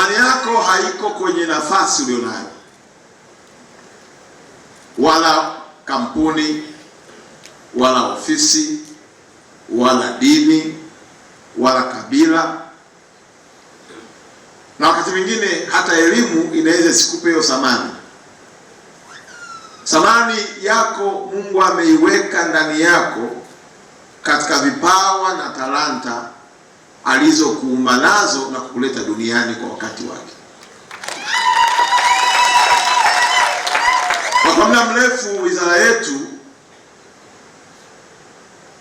Thamani yako haiko kwenye nafasi ulionayo, wala kampuni, wala ofisi, wala dini, wala kabila, na wakati mwingine hata elimu inaweza isikupe hiyo thamani. Thamani yako Mungu ameiweka ndani yako katika vipawa na talanta alizokuumba nazo na kukuleta duniani kwa wakati wake. Kwa muda mrefu wizara yetu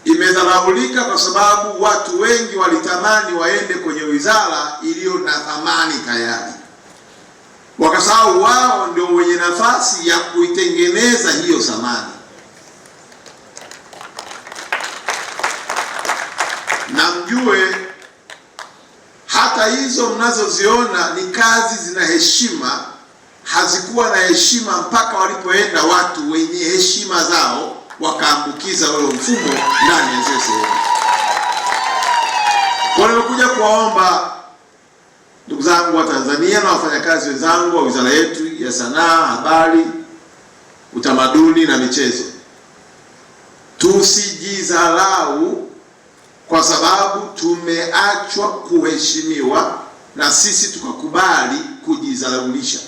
imedharaulika kwa sababu watu wengi walitamani waende kwenye wizara iliyo na thamani tayari, wakasahau wao ndio wenye nafasi ya kuitengeneza hiyo thamani. Na mjue hata hizo mnazoziona ni kazi zina heshima, hazikuwa na heshima mpaka walipoenda watu wenye heshima zao wakaambukiza ule mfumo ndani ya zile sehemu. Kwa nimekuja kuwaomba ndugu zangu wa Tanzania na wafanyakazi wenzangu wa wizara yetu ya Sanaa, Habari, Utamaduni na Michezo, tusijidharau kwa sababu tumeachwa kuheshimiwa na sisi tukakubali kujidharaulisha.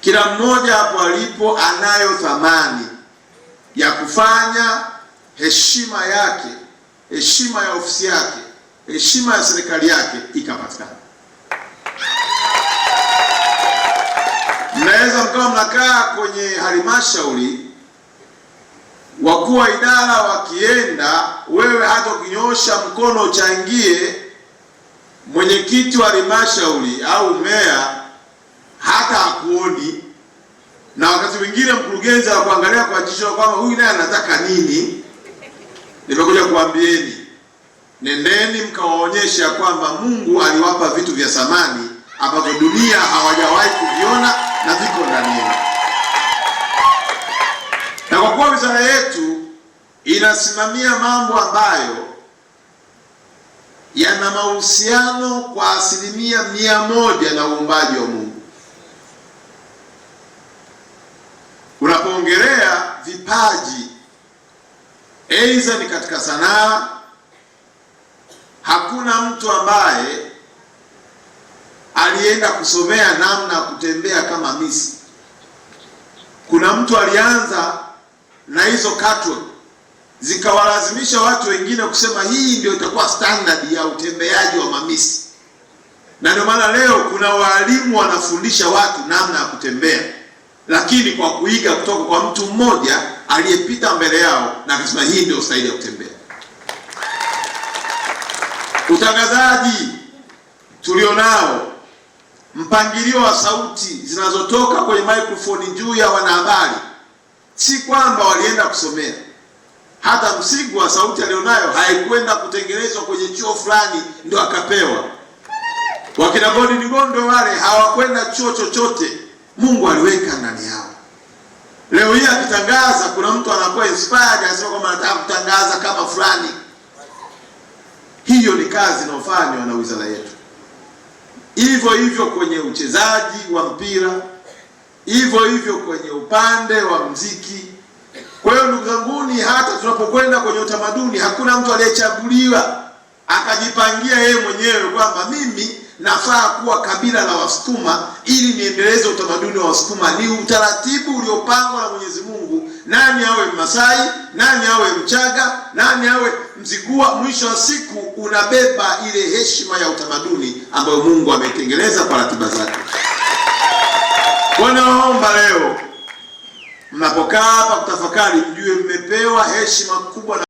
Kila mmoja hapo alipo anayo thamani ya kufanya heshima yake, heshima ya ofisi yake, heshima ya serikali yake ikapatikana. Mnaweza mkawa mnakaa kwenye halmashauri, wakuu wa idara wakienda, wewe hata ukinyosha mkono uchangie, mwenyekiti wa halmashauri au meya hata hakuoni, na wakati mwingine mkurugenzi anakuangalia kwa jicho kwamba huyu naye anataka nini. Nimekuja kuambieni, nendeni mkawaonyesha kwamba Mungu aliwapa vitu vya thamani ambavyo dunia hawajawahi kuviona na viko ndani yenu. Na kwa kuwa wizara yetu inasimamia mambo ambayo yana mahusiano kwa 100% na uumbaji wa Mungu. Unapoongelea vipaji, aidha ni katika sanaa, hakuna mtu ambaye alienda kusomea namna ya kutembea kama Misi. Kuna mtu alianza na hizo catwalk zikawalazimisha watu wengine kusema hii ndio itakuwa standard ya utembeaji wa mamisi, na ndio maana leo kuna walimu wanafundisha watu namna ya kutembea, lakini kwa kuiga kutoka kwa mtu mmoja aliyepita mbele yao na akasema hii ndio staili ya kutembea. Utangazaji tulionao, mpangilio wa sauti zinazotoka kwenye microphone juu ya wanahabari, si kwamba walienda kusomea. Hata msigu wa sauti alionayo haikwenda kutengenezwa kwenye chuo fulani ndio akapewa. Wakina Bodi Nigondo wale hawakwenda chuo chochote, Mungu aliweka ndani yao. Leo hii akitangaza, kuna mtu anakuwa inspired, anasema kwamba nataka kutangaza kama fulani. Hiyo ni kazi inayofanywa na wizara yetu. Hivyo hivyo kwenye uchezaji wa mpira, hivyo hivyo kwenye upande wa muziki. Kwa hiyo ndugu zanguni, hata tunapokwenda kwenye utamaduni, hakuna mtu aliyechaguliwa akajipangia yeye mwenyewe kwamba mimi nafaa kuwa kabila la Wasukuma ili niendeleze utamaduni wa Wasukuma. Ni utaratibu uliopangwa na Mwenyezi Mungu. Nani awe Masai, nani awe Mchaga, nani awe Mzigua, mwisho wa siku unabeba ile heshima ya utamaduni ambayo Mungu ametengeneza kwa ratiba zake. Kwa naomba leo mnapokaa hapa kutafakari, mjue mmepewa heshima kubwa.